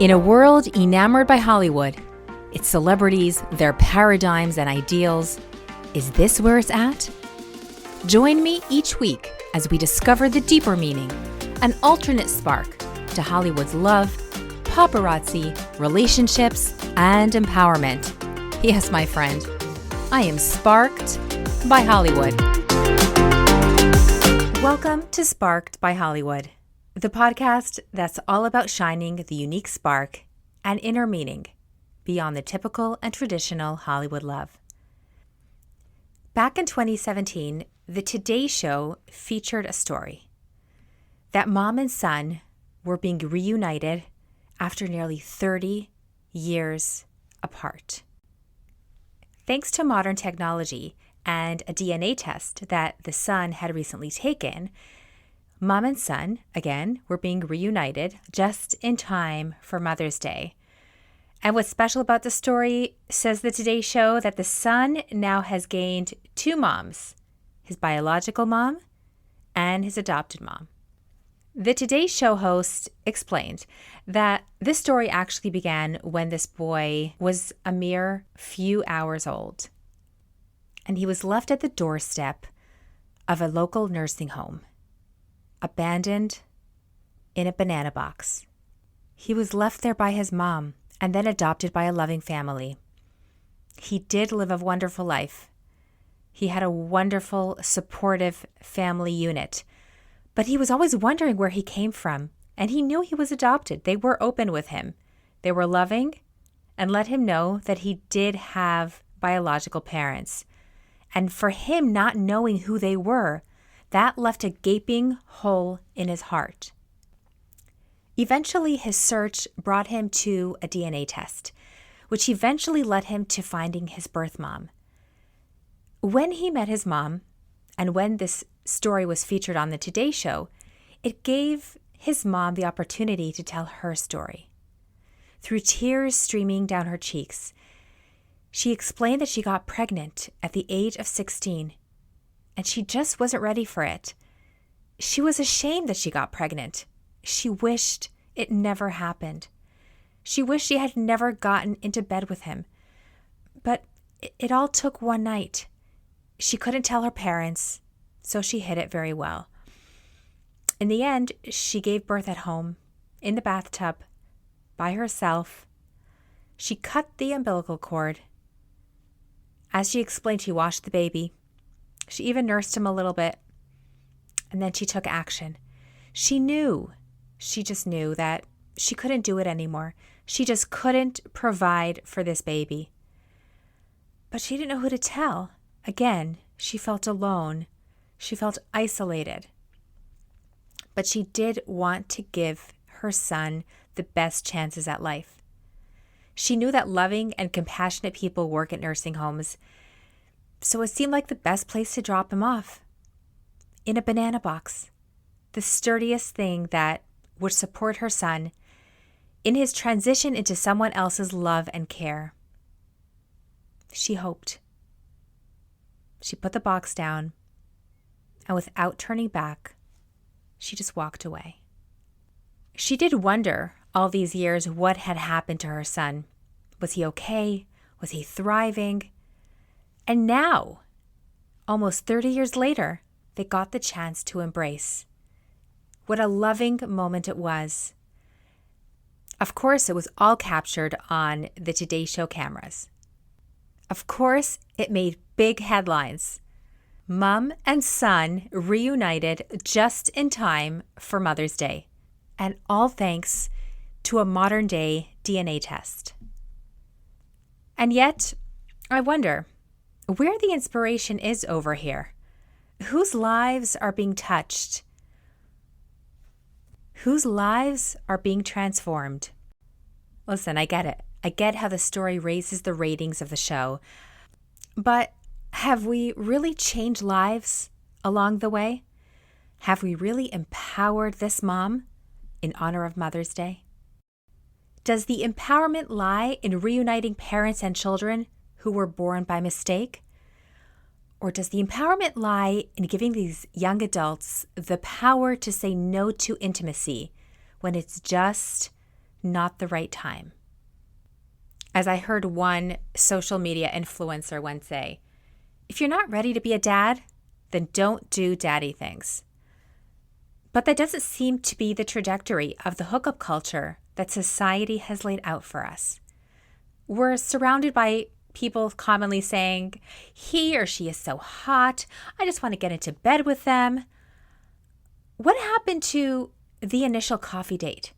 In a world enamored by Hollywood, its celebrities, their paradigms and ideals, is this where it's at? Join me each week as we discover the deeper meaning, an alternate spark to Hollywood's love, paparazzi, relationships, and empowerment. Yes, my friend, I am sparked by Hollywood. Welcome to Sparked by Hollywood, the podcast that's all about shining the unique spark and inner meaning beyond the typical and traditional Hollywood love. Back in 2017, the Today Show featured a story that mom and son were being reunited after nearly 30 years apart. Thanks to modern technology and a DNA test that the son had recently taken, mom and son, again, were being reunited just in time for Mother's Day. And what's special about the story, says the Today Show, that the son now has gained two moms, his biological mom and his adopted mom. The Today Show host explained that this story actually began when this boy was a mere few hours old, and he was left at the doorstep of a local nursing home, abandoned in a banana box. He was left there by his mom and then adopted by a loving family. He did live a wonderful life. He had a wonderful, supportive family unit, but he was always wondering where he came from, and he knew he was adopted. They were open with him. They were loving and let him know that he did have biological parents. And for him not knowing who they were, that left a gaping hole in his heart. Eventually, his search brought him to a DNA test, which eventually led him to finding his birth mom. When he met his mom, and when this story was featured on the Today Show, it gave his mom the opportunity to tell her story. Through tears streaming down her cheeks, she explained that she got pregnant at the age of 16, and she just wasn't ready for it. She was ashamed that she got pregnant. She wished it never happened. She wished she had never gotten into bed with him. But it all took one night. She couldn't tell her parents, so she hid it very well. In the end, she gave birth at home, in the bathtub, by herself. She cut the umbilical cord. As she explained, she washed the baby. She even nursed him a little bit. And then she took action. She just knew that she couldn't do it anymore. She just couldn't provide for this baby. But she didn't know who to tell. Again, she felt alone. She felt isolated. But she did want to give her son the best chances at life. She knew that loving and compassionate people work at nursing homes, so it seemed like the best place to drop him off. In a banana box, the sturdiest thing that would support her son in his transition into someone else's love and care. She hoped. She put the box down, and without turning back, she just walked away. She did wonder all these years what had happened to her son. Was he okay? Was he thriving? And now, almost 30 years later, they got the chance to embrace. What a loving moment it was. Of course, it was all captured on the Today Show cameras. Of course, it made big headlines. Mom and son reunited just in time for Mother's Day. And all thanks to a modern-day DNA test. And yet, I wonder where the inspiration is over here. Whose lives are being touched? Whose lives are being transformed? Listen, I get it. I get how the story raises the ratings of the show. But have we really changed lives along the way? Have we really empowered this mom in honor of Mother's Day? Does the empowerment lie in reuniting parents and children who were born by mistake? Or does the empowerment lie in giving these young adults the power to say no to intimacy when it's just not the right time. As I heard one social media influencer once say, if you're not ready to be a dad, then don't do daddy things. But that doesn't seem to be the trajectory of the hookup culture that society has laid out for us. We're surrounded by people commonly saying, he or she is so hot, I just want to get into bed with them. What happened to the initial coffee date?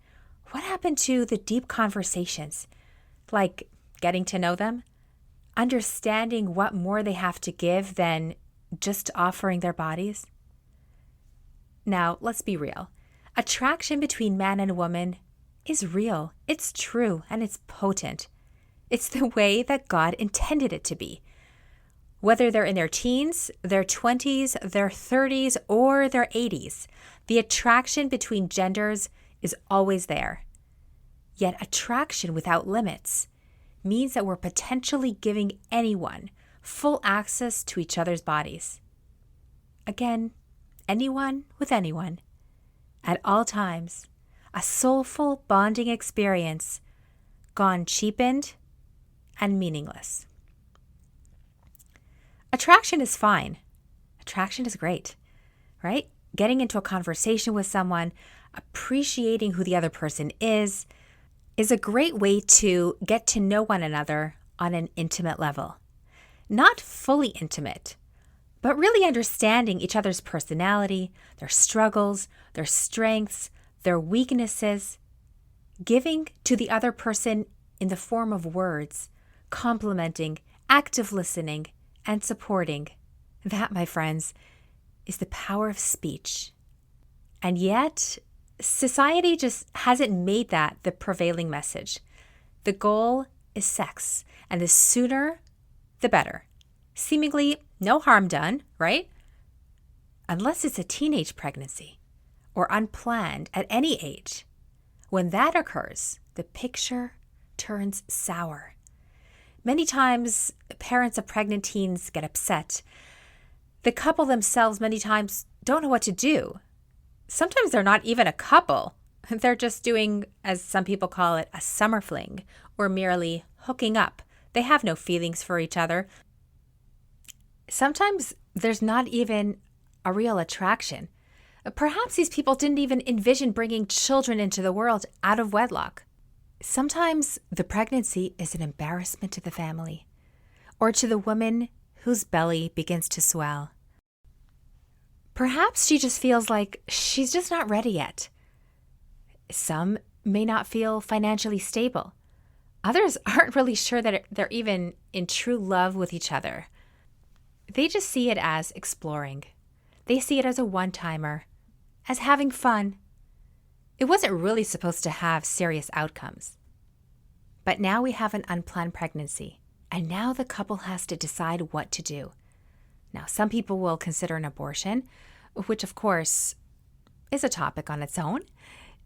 What happened to the deep conversations? Like getting to know them, understanding what more they have to give than just offering their bodies? Now, let's be real. Attraction between man and woman is real, it's true, and it's potent. It's the way that God intended it to be. Whether they're in their teens, their 20s, their 30s, or their 80s, the attraction between genders is always there. Yet attraction without limits means that we're potentially giving anyone full access to each other's bodies. Again, anyone with anyone, at all times, a soulful bonding experience gone cheapened and meaningless. Attraction is fine. Attraction is great, right? Getting into a conversation with someone, appreciating who the other person is a great way to get to know one another on an intimate level. Not fully intimate, but really understanding each other's personality, their struggles, their strengths, their weaknesses, giving to the other person in the form of words, complimenting, active listening, and supporting. That, my friends, is the power of speech. And yet, society just hasn't made that the prevailing message. The goal is sex, and the sooner, the better. Seemingly no harm done, right? Unless it's a teenage pregnancy or unplanned at any age. When that occurs, the picture turns sour. Many times, parents of pregnant teens get upset. The couple themselves many times don't know what to do. Sometimes they're not even a couple. They're just doing, as some people call it, a summer fling, or merely hooking up. They have no feelings for each other. Sometimes there's not even a real attraction. Perhaps these people didn't even envision bringing children into the world out of wedlock. Sometimes the pregnancy is an embarrassment to the family, or to the woman whose belly begins to swell. Perhaps she just feels like she's just not ready yet. Some may not feel financially stable. Others aren't really sure that they're even in true love with each other. They just see it as exploring. They see it as a one-timer, as having fun. It wasn't really supposed to have serious outcomes. But now we have an unplanned pregnancy, and now the couple has to decide what to do. Now, some people will consider an abortion, which of course is a topic on its own.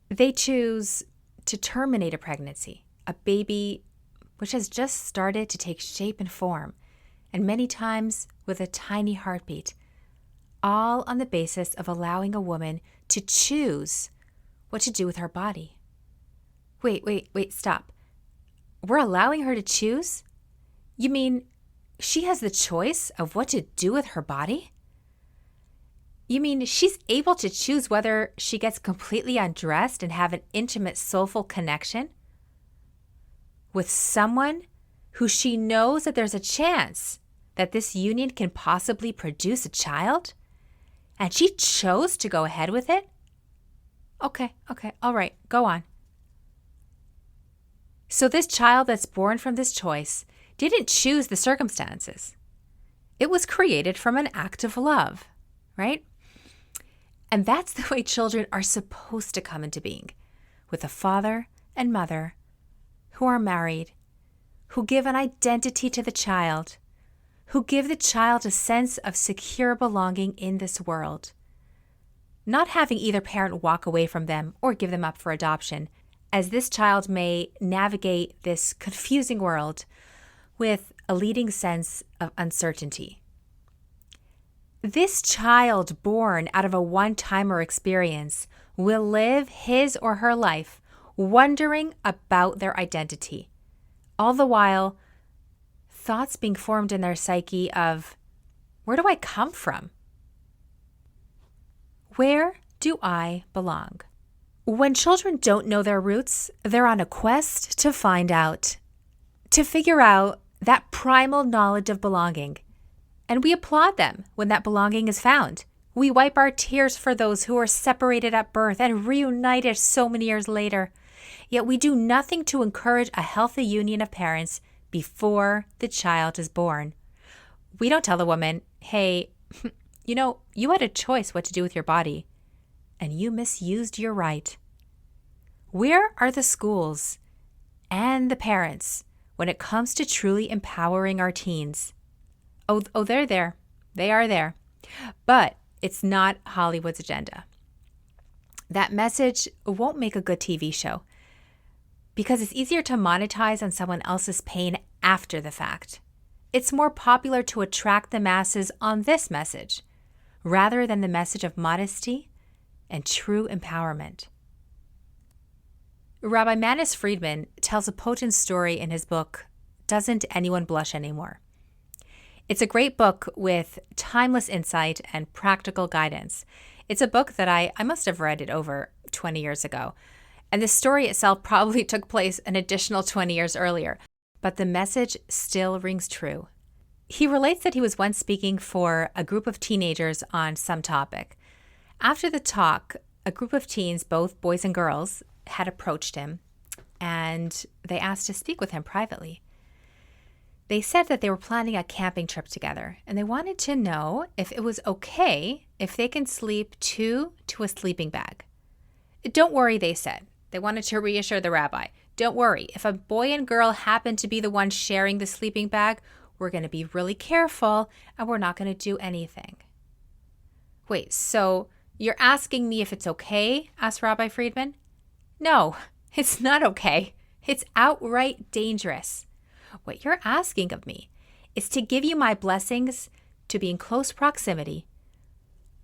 They choose to terminate a pregnancy, a baby which has just started to take shape and form, and many times with a tiny heartbeat, all on the basis of allowing a woman to choose what to do with her body. Wait, stop. We're allowing her to choose? You mean she has the choice of what to do with her body? You mean she's able to choose whether she gets completely undressed and have an intimate, soulful connection with someone who she knows that there's a chance that this union can possibly produce a child? And she chose to go ahead with it? Okay, all right, go on. So this child that's born from this choice didn't choose the circumstances. It was created from an act of love, right? And that's the way children are supposed to come into being, with a father and mother who are married, who give an identity to the child, who give the child a sense of secure belonging in this world. Not having either parent walk away from them or give them up for adoption, as this child may navigate this confusing world with a leading sense of uncertainty. This child born out of a one-timer experience will live his or her life wondering about their identity. All the while, thoughts being formed in their psyche of, where do I come from? Where do I belong? When children don't know their roots, they're on a quest to find out, to figure out that primal knowledge of belonging. And we applaud them when that belonging is found. We wipe our tears for those who are separated at birth and reunited so many years later. Yet we do nothing to encourage a healthy union of parents before the child is born. We don't tell the woman, hey, you had a choice what to do with your body, and you misused your right. Where are the schools and the parents when it comes to truly empowering our teens? Oh, they're there. They are there. But it's not Hollywood's agenda. That message won't make a good TV show because it's easier to monetize on someone else's pain after the fact. It's more popular to attract the masses on this message rather than the message of modesty and true empowerment. Rabbi Manis Friedman tells a potent story in his book, Doesn't Anyone Blush Anymore? It's a great book with timeless insight and practical guidance. It's a book that I must have read it over 20 years ago. And the story itself probably took place an additional 20 years earlier. But the message still rings true. He relates that he was once speaking for a group of teenagers on some topic. After the talk, a group of teens, both boys and girls, had approached him and they asked to speak with him privately. They said that they were planning a camping trip together and they wanted to know if it was okay if they can sleep two to a sleeping bag. Don't worry, they said. They wanted to reassure the rabbi. Don't worry, if a boy and girl happen to be the ones sharing the sleeping bag, we're going to be really careful and we're not going to do anything. Wait, so you're asking me if it's okay? Asked Rabbi Friedman. No, it's not okay. It's outright dangerous. What you're asking of me is to give you my blessings to be in close proximity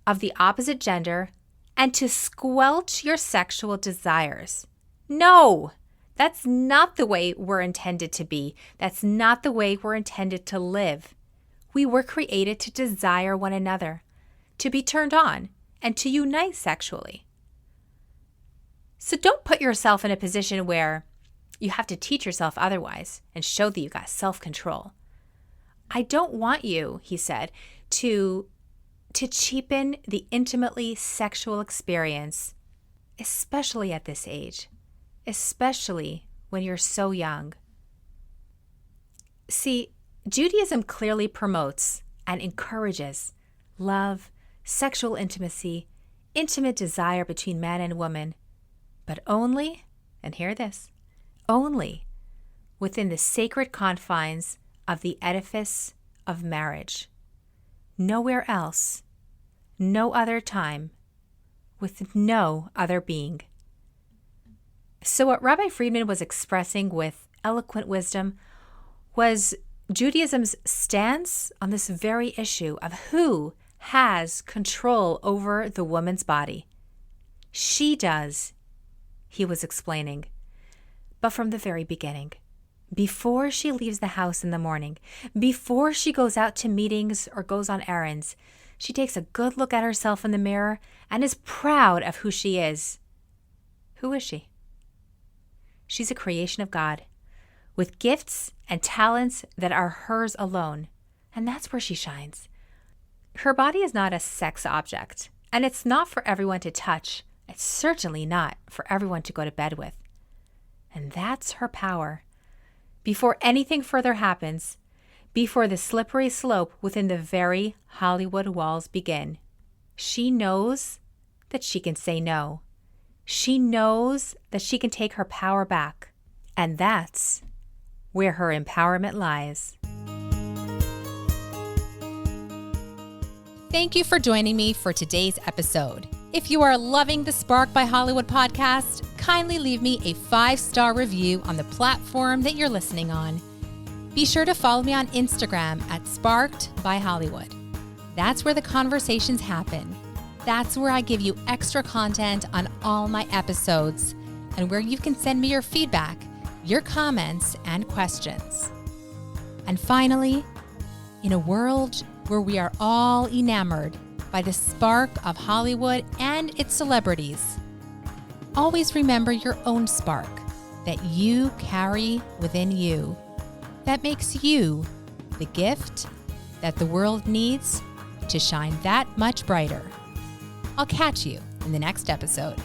of the opposite gender and to squelch your sexual desires. No, that's not the way we're intended to be. That's not the way we're intended to live. We were created to desire one another, to be turned on, and to unite sexually. So don't put yourself in a position where you have to teach yourself otherwise and show that you got self-control. I don't want you, he said, to cheapen the intimately sexual experience, especially at this age, especially when you're so young. See, Judaism clearly promotes and encourages love, sexual intimacy, intimate desire between man and woman, but only, and hear this, only within the sacred confines of the edifice of marriage. Nowhere else, no other time, with no other being. So what Rabbi Friedman was expressing with eloquent wisdom was Judaism's stance on this very issue of who has control over the woman's body. She does, he was explaining. But from the very beginning, before she leaves the house in the morning, before she goes out to meetings or goes on errands, she takes a good look at herself in the mirror and is proud of who she is. Who is she? She's a creation of God, with gifts and talents that are hers alone, and that's where she shines. Her body is not a sex object, and it's not for everyone to touch. It's certainly not for everyone to go to bed with. And that's her power. Before anything further happens, before the slippery slope within the very Hollywood walls begin, she knows that she can say no. She knows that she can take her power back. And that's where her empowerment lies. Thank you for joining me for today's episode. If you are loving the Spark by Hollywood podcast, kindly leave me a 5-star review on the platform that you're listening on. Be sure to follow me on Instagram at Sparked by Hollywood. That's where the conversations happen. That's where I give you extra content on all my episodes. and where you can send me your feedback, your comments, and questions. And finally, in a world where we are all enamored by the spark of Hollywood and its celebrities, always remember your own spark that you carry within you that makes you the gift that the world needs to shine that much brighter. I'll catch you in the next episode.